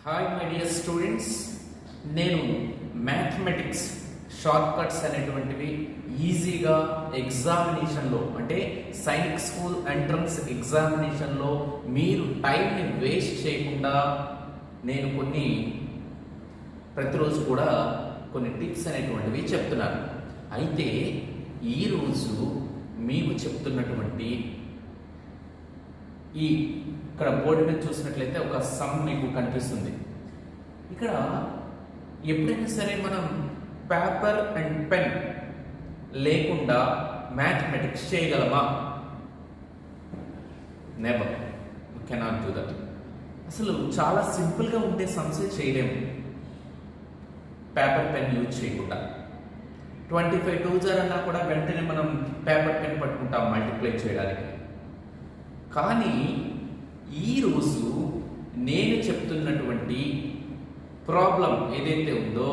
Hi my dear students, నేను mathematics short cuts అనేటువంటివి ఈజీగా ఎగ్జామినేషన్లో అంటే సైనిక్ స్కూల్ ఎంట్రన్స్ ఎగ్జామినేషన్లో మీరు టైంని వేస్ట్ చేయకుండా నేను ప్రతిరోజు కూడా కొన్ని టిప్స్ అనేటువంటివి చెప్తున్నాను. అయితే ఈరోజు మీకు చెప్తున్నటువంటి ఇక్కడ బోర్డు మీద చూసినట్లయితే ఒక సమ్ మీకు కనిపిస్తుంది. ఇక్కడ ఎప్పుడైనా సరే మనం పేపర్ అండ్ పెన్ లేకుండా మ్యాథమెటిక్స్ చేయగలమా? Never, you cannot do that. అసలు చాలా సింపుల్గా ఉండే సమ్సే చేయలేము పేపర్ పెన్ యూజ్ చేయకుండా. 25 2s అన్నా కూడా వెంటనే మనం పేపర్ పెన్ పట్టుకుంటాం మల్టిప్లై చేయడానికి. కానీ ఈరోజు నేను చెప్తున్నటువంటి ప్రాబ్లం ఏదైతే ఉందో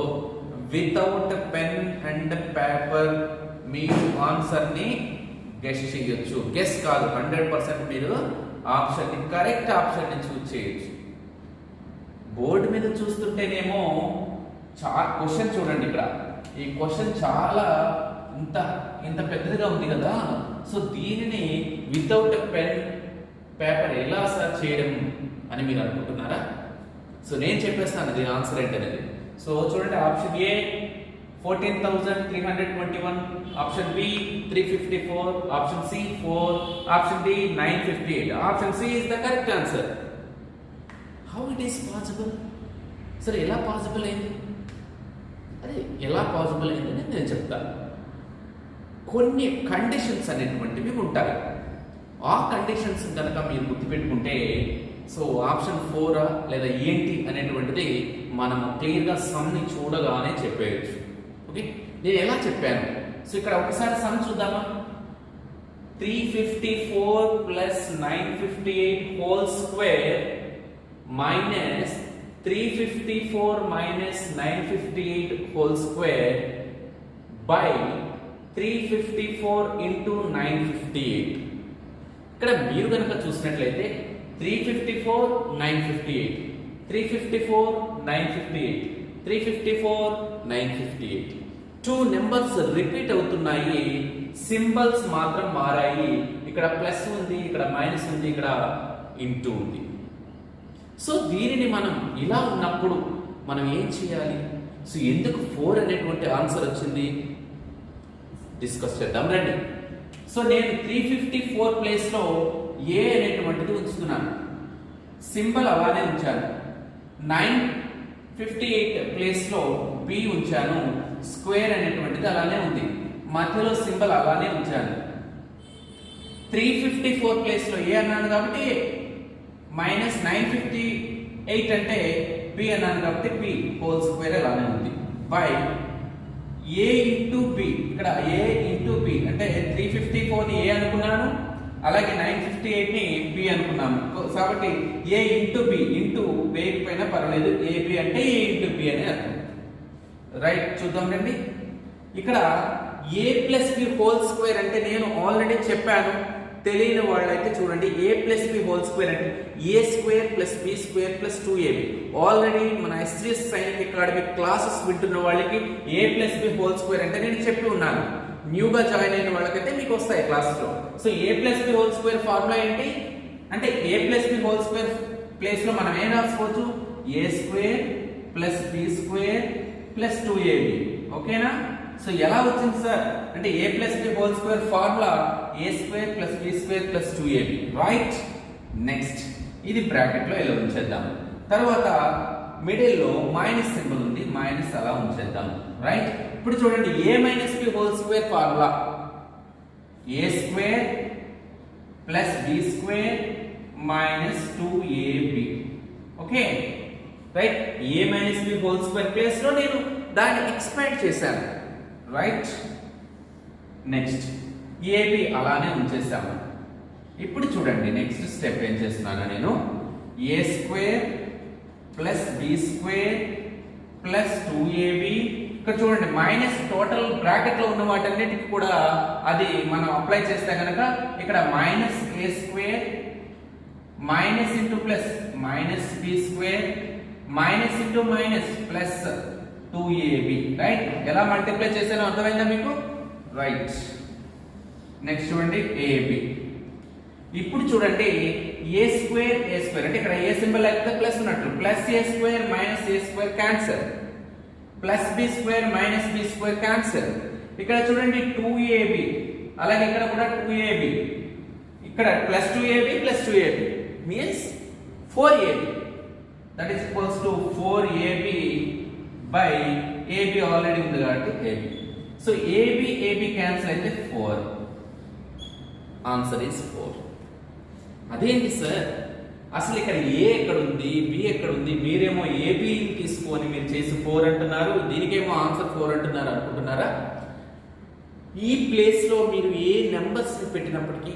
వితౌట్ పెన్ అండ్ పేపర్ మీరు ఆన్సర్ని గెస్ చేయొచ్చు. గెస్ కాదు, 100% మీరు ఆప్షన్ని కరెక్ట్ ఆప్షన్ని చూస్ చేయొచ్చు. బోర్డు మీద చూస్తుంటేనేమో క్వశ్చన్ చూడండి. ఇక్కడ ఈ క్వశ్చన్ చాలా ఇంత పెద్దదిగా ఉంది కదా. సో దీనిని వితౌట్ పెన్ పేపర్ ఎలా సార్ చేయడం అని మీరు అనుకుంటున్నారా? సో నేను చెప్పేస్తాను దీని ఆన్సర్ ఏంటనేది. సో చూడండి, option A 14,321, option B 354, option C 4, option D 958. Option C is the correct answer. How it is possible? సరే ఎలా పాసిబుల్ అయింది? అది ఎలా పాసిబుల్ అయిందని నేను చెప్తాను. కొన్ని కండిషన్స్ అనేటువంటివి ఉంటాయి. ఆ కండిషన్స్ కనుక మీరు గుర్తుపెట్టుకుంటే సో ఆప్షన్ 4 లేదా ఏంటి అనేటువంటిది మనము క్లియర్గా సమ్ని చూడగానే చెప్పేయచ్చు. ఓకే, నేను ఎలా చెప్పాను? సో ఇక్కడ ఒకసారి సమ్ చూద్దామా. 354 plus 958 whole square minus 354 minus 958 whole square by 354 into 958. ఇక్కడ మీరు కనుక చూసినట్లయితే 354 958, 354 958, 354 958. 2 నెంబర్స్ రిపీట్ అవుతున్నాయి, సింబల్స్ మాత్రం మారాయి. ఇక్కడ ప్లస్ ఉంది, ఇక్కడ మైనస్ ఉంది, ఇక్కడ ఇంటూ ఉంది. సో దీనిని మనం ఇలా ఉన్నప్పుడు మనం ఏం చేయాలి? సో ఎందుకు 4 అనేటువంటి ఆన్సర్ వచ్చింది డిస్కస్ చేద్దాం రండి. సో నేను 354 ప్లేస్లో ఏ అనేటువంటిది ఉంచుతున్నాను, సింబల్ అలానే ఉంచాను. 958 ప్లేస్లో బి ఉంచాను, స్క్వేర్ అనేటువంటిది అలానే ఉంది, మధ్యలో సింబల్ అలానే ఉంచాను. 354 ప్లేస్లో ఏ అన్నాను కాబట్టి మైనస్ 958 అంటే బి అన్నాను కాబట్టి బి హోల్ స్క్వేర్ అలానే ఉంది బై ఏ ఇంటూ బి. ఇక్కడ ఏ ఇంటూ బి అంటే 354ని ఏ అనుకున్నాను, అలాగే 958ని బి అనుకున్నాను. కాబట్టి ఏ ఇంటూ బి ఇంటూ వేయకపోయినా పర్వాలేదు, ఏబి అంటే ఏ ఇంటూ బి అనే అర్థం. రైట్, చూద్దాం రండి. ఇక్కడ A plus B whole square అంటే నేను ఆల్రెడీ చెప్పాను. తెలియని వాళ్ళైతే చూడండి, A plus B whole square అంటే A square plus B square plus 2ab. Already మన ఎస్జిఎస్ సైనిక్ అకాడమిక్ క్లాసెస్ వింటున్న వాళ్ళకి A plus B whole square అంటే నేను చెప్పి ఉన్నాను. న్యూగా జాయిన్ అయిన వాళ్ళకైతే మీకు వస్తాయి క్లాసెస్లో. So A plus B whole square formula ఏంటి అంటే A plus B whole square ప్లేస్లో మనం ఏం రాసుకోవచ్చు, A square plus B square plus 2ab. ఓకేనా? సో ఎలా వచ్చింది సార్ అంటే A plus B whole square formula A square plus B square plus 2ab. Right, next ఇది బ్రాకెట్లో ఇలా ఉంచేద్దాం. తర్వాత మిడిల్లో మైనస్ సింబల్ ఉంది, మైనస్ అలా ఉంచేద్దాం. రైట్, ఇప్పుడు చూడండి A minus B whole square formula A square plus B square minus 2ab. Okay right, A minus B whole square ప్లేస్లో నేను దాన్ని ఎక్స్పాండ్ చేశాను. రైట్, నెక్స్ట్ ఏబి అలానే ఉంచేసాము. ఇప్పుడు చూడండి నెక్స్ట్ స్టెప్ ఏం చేస్తున్నాను నేను, A square plus B square plus 2ab. ఇక్కడ చూడండి మైనస్ టోటల్ బ్రాకెట్లో ఉన్న వాటన్నిటికి కూడా అది మనం అప్లై చేస్తే కనుక ఇక్కడ minus A square minus into plus minus b square minus into minus plus 2ab, right? ఎలా మల్టిప్లై చేసానో అర్థమైందా మీకు? రైట్. నెక్స్ట్ చూడండి ab. ఇప్పుడు చూడండి a స్క్వేర్ అంటే ఇక్కడ a సింబల్ లేకపోతే ప్లస్ ఉన్నట్టు, plus a square minus a square cancel, plus b square minus b square cancel. ఇక్కడ చూడండి 2ab, అలాగే ఇక్కడ కూడా 2ab, ఇక్కడ plus 2ab means 4ab, that is equals to 4ab by ab already ఉంది కాబట్టి ab. సో ab క్యాన్సిల్ అయితే 4, answer is 4. అదేంటి సార్, అసలు ఇక్కడ ఏ ఎక్కడ ఉంది, బి ఎక్కడ ఉంది? మీరేమో ఏబి తీసుకొని మీరు చేసి 4 అంటున్నారు, దీనికేమో ఆన్సర్ 4 అంటున్నారు అనుకుంటున్నారా? ఈ ప్లేస్ లో మీరు ఏ నెంబర్స్ ని పెట్టినప్పటికీ,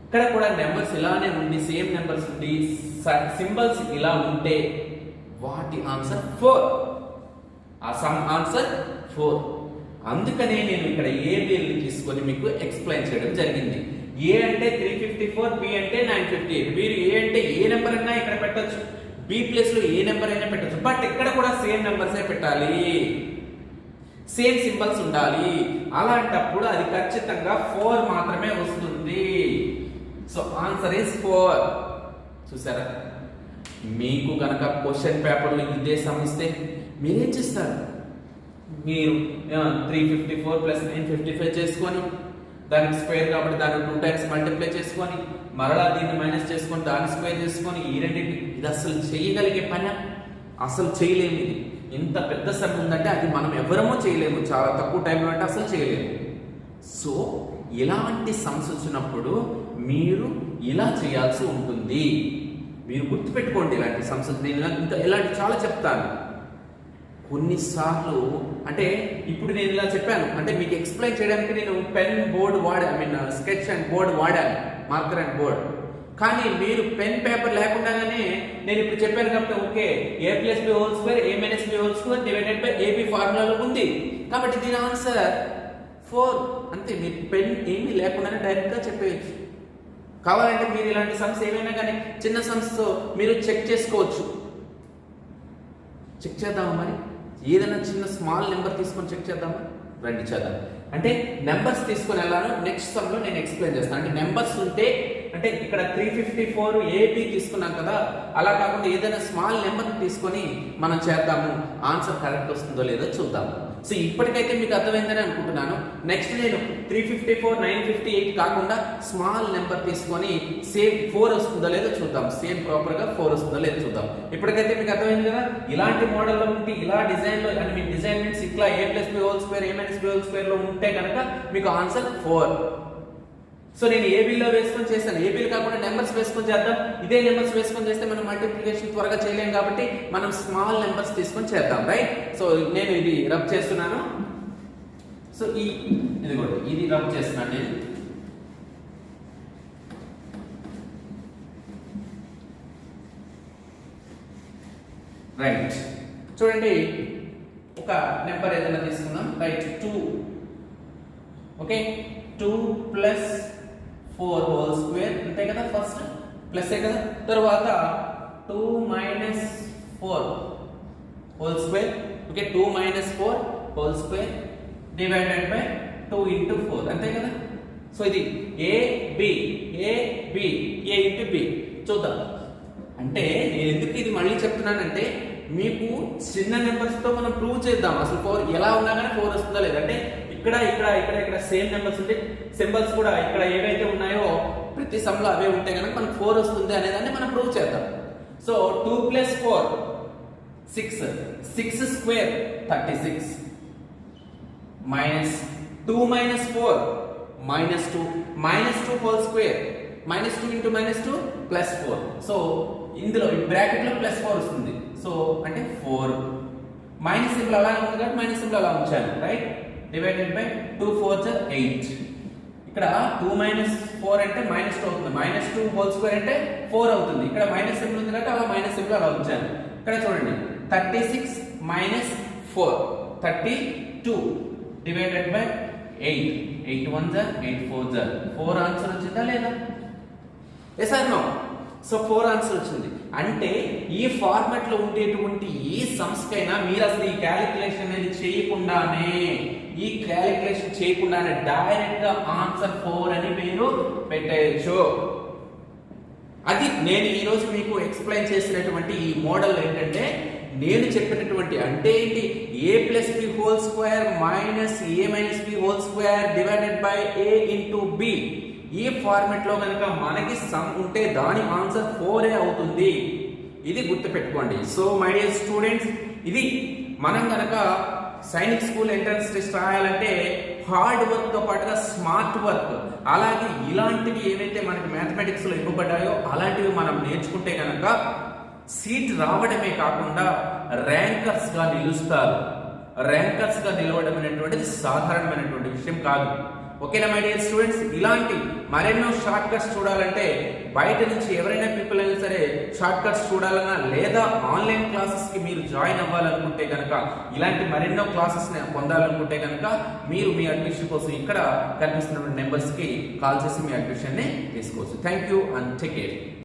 ఇక్కడ కూడా నెంబర్స్ ఇలానే ఉండి, సేమ్ నెంబర్స్ ఉండి, సింబల్స్ ఇలా ఉంటే వాటి ఆన్సర్ 4, ఆ సమ్ ఆన్సర్ 4. అందుకనే నేను ఇక్కడ ఏబిఎల్ని తీసుకొని మీకు ఎక్స్ప్లెయిన్ చేయడం జరిగింది. ఏ అంటే 354, బి అంటే 958. మీరు ఏ అంటే ఏ నెంబర్ అయినా ఇక్కడ పెట్టొచ్చు, బి ప్లేస్ లో ఏ నెంబర్ అయినా పెట్టొచ్చు, బట్ ఇక్కడ కూడా సేమ్ నెంబర్సే పెట్టాలి, సేమ్ సింబల్స్ ఉండాలి. అలాంటప్పుడు అది ఖచ్చితంగా 4 మాత్రమే వస్తుంది. So answer is 4. చూసారా? మీకు గనక క్వశ్చన్ పేపర్లో ఇదే సమ్ ఇస్తే మీరేం చేస్తారు? మీరు 354 ప్లస్ 955 చేసుకొని, దానికి స్క్వేర్ కాబట్టి దాన్ని 2 టైమ్స్ మల్టిప్లై చేసుకొని, మరలా దీన్ని మైనస్ చేసుకొని దాన్ని స్క్వేర్ చేసుకొని, ఈ రెండింటి ఇది అసలు చేయగలిగే పని అసలు చేయలేము. ఇది ఇంత పెద్ద సమ్ ఉందంటే అది మనం ఎవరమో చేయలేము, చాలా తక్కువ టైంలో అంటే అసలు చేయలేము. సో ఇలాంటి సమ్స్ వచ్చినప్పుడు మీరు ఇలా చేయాల్సి ఉంటుంది. మీరు గుర్తుపెట్టుకోండి ఇలాంటి సమ్స్. నేను ఇంకా ఇలాంటి చాలా చెప్తాను. కొన్నిసార్లు అంటే ఇప్పుడు నేను ఇలా చెప్పాను అంటే మీకు ఎక్స్ప్లెయిన్ చేయడానికి నేను pen board sketch and board వాడాను, మార్కర్ అండ్ బోర్డ్. కానీ మీరు పెన్ పేపర్ లేకుండానే నేను ఇప్పుడు చెప్పాను కాబట్టి okay, a plus B whole square a minus B whole square divided by ab ఫార్ములాలో ఉంది కాబట్టి దీని ఆన్సర్ 4. అంతే, మీరు పెన్ ఏమీ లేకుండానే డైరెక్ట్ గా చెప్పేయచ్చు. కావాలంటే మీరు ఇలాంటి సమ్స్ ఏమైనా కానీ చిన్న సమ్స్ తో మీరు చెక్ చేసుకోవచ్చు. చెక్ చేద్దామా మరి? ఏదైనా చిన్న స్మాల్ నెంబర్ తీసుకొని చెక్ చేద్దామా? రండి చేద్దాం. అంటే నెంబర్స్ తీసుకొని వెళ్ళాను, నెక్స్ట్ సమ్ లో నేను ఎక్స్ప్లెయిన్ చేస్తాను. అంటే నెంబర్స్ ఉంటే అంటే ఇక్కడ 354 ఏబి తీసుకున్నాం కదా, అలా కాకుండా ఏదైనా స్మాల్ నెంబర్ తీసుకొని మనం చేద్దాము, ఆన్సర్ కరెక్ట్ వస్తుందో లేదో చూద్దాము. సో ఇప్పటికైతే మీకు అర్థమైందని అనుకుంటున్నాను. నెక్స్ట్ నేను 354, 958 కాకుండా స్మాల్ నెంబర్ తీసుకొని సేమ్ 4 వస్తుందో లేదో చూద్దాం, సేమ్ ప్రాపర్ గా 4 వస్తుందో లేదో చూద్దాం. ఇప్పటికైతే మీకు అర్థమైంది కదా, ఇలాంటి మోడల్లో ఉంటే ఇలా డిజైన్ లో అంటే మీ డిజైన్ మీన్స్ ఇట్లా a plus B whole square a minus B whole square లో ఉంటే కనుక మీకు ఆన్సర్ 4. సో నేను ఏబీలో వేసుకొని చేస్తాను, ఏబీలు కాకుండా నెంబర్స్ వేసుకొని చేద్దాం. ఇదే నెంబర్స్ వేసుకొని చేస్తే మనం మల్టిప్లికేషన్ త్వరగా చేయలేం కాబట్టి మనం స్మాల్ నెంబర్స్ తీసుకొని చేద్దాం, రైట్? సో నేను ఇది రబ్ చేస్తున్నాను. సో ఇది కూడా ఇది రబ్ చేస్తున్నాను నేను. రైట్, చూడండి ఒక నెంబర్ ఏదైనా తీసుకుందాం. Right, 2 okay, 2 plus 4 whole square అంతే కదా, ఫస్ట్ ప్లస్ కదా, తర్వాత 2 minus 4 whole square. Okay, 2 minus 4 whole square divided by 2 into 4 అంతే కదా. సో ఇది ఏ బి ఇంటూ బి. చూద్దాం. అంటే నేను ఎందుకు ఇది మళ్ళీ చెప్తున్నానంటే మీకు చిన్న నెంబర్స్ తో మనం ప్రూవ్ చేద్దాం అసలు 4 ఎలా ఉన్నా కానీ 4 వస్తుందా లేదంటే ఇక్కడ సేమ్ నెంబర్స్ ఉంటే సింబల్స్ కూడా ఇక్కడ ఏవైతే ఉన్నాయో ప్రతి సమ్ లో అవే ఉంటే కనుక మనకు 4 వస్తుంది అనేదాన్ని మనం ప్రూవ్ చేద్దాం. So 2 plus 4 6 square 36 minus 2 minus 4 -2 whole square -2 into -2 plus 4. So ఇందులో ఈ బ్రాకెట్ లో ప్లస్ 4 వస్తుంది. సో అంటే 4 మైనస్ సింబల్ అలా ఉంది కాబట్టి మైనస్ సింబల్ అలా ఉంచాను, రైట్? Divided by 2 4 8. ఇక్కడ 2 మైనస్ 4 అంటే -2 అవుతుంది, -2 హోల్ స్క్వేర్ అంటే 4 అవుతుంది. ఇక్కడ మైనస్ సింబల్ ఉంది కాబట్టి అలా మైనస్ సింబల్ అలా ఉంచాను. ఇక్కడ చూడండి 36 మైనస్ 4 32 డివైడెడ్ బై 8. 8 1 8 4 4 ఆన్సర్ వచ్చిందా లేదా? Yes or no? So 4 answer వచ్చింది. అంటే ఈ ఫార్మాట్ లో ఉండేటువంటి ఈ సమ్స్ కైనా మీరు అసలు ఈ క్యాలిక్యులేషన్ అనేది చేయకుండానే డైరెక్ట్ గా ఆన్సర్ 4 అని మీరు పెట్టేయచ్చు. అది నేను ఈ రోజు మీకు ఎక్స్ప్లెయిన్ చేసినటువంటి ఈ మోడల్ ఏంటంటే, నేను చెప్పినటువంటి అంటే ఏంటి, a plus b whole square minus a minus b whole square divided by a into b. ఈ ఫార్మాట్ లో కనుక మనకి సమ్ ఉంటే దాని ఆన్సర్ 4 అవుతుంది. ఇది గుర్తుపెట్టుకోండి. సో మై డియర్ స్టూడెంట్స్, ఇది మనం కనుక సైనిక్ స్కూల్ ఎంట్రన్స్ టెస్ట్ రాయాలంటే హార్డ్ వర్క్ తో పాటుగా స్మార్ట్ వర్క్, అలాగే ఇలాంటివి ఏవైతే మనకి మ్యాథమెటిక్స్ లో ఇవ్వబడ్డాయో అలాంటివి మనం నేర్చుకుంటే కనుక సీట్ రావడమే కాకుండా ర్యాంకర్స్ గా నిలుస్తారు. ర్యాంకర్స్ గా నిలవడం అనేటువంటిది సాధారణమైనటువంటి విషయం కాదు. ఓకేనా మై డియర్ స్టూడెంట్స్, ఇలాంటి మరెన్నో షార్ట్ కట్స్ చూడాలంటే బయట నుంచి ఎవరైనా పీపుల్ అయినా సరే షార్ట్ కట్స్ చూడాలన్నా లేదా ఆన్లైన్ క్లాసెస్ కి మీరు జాయిన్ అవ్వాలనుకుంటే కనుక, ఇలాంటి మరెన్నో క్లాసెస్ పొందాలనుకుంటే కనుక మీరు మీ అడ్మిషన్ కోసం ఇక్కడ కనిపిస్తున్న నెంబర్స్ కి కాల్ చేసి మీ అడ్మిషన్ ని తీసుకోవచ్చు. Thank you and take care.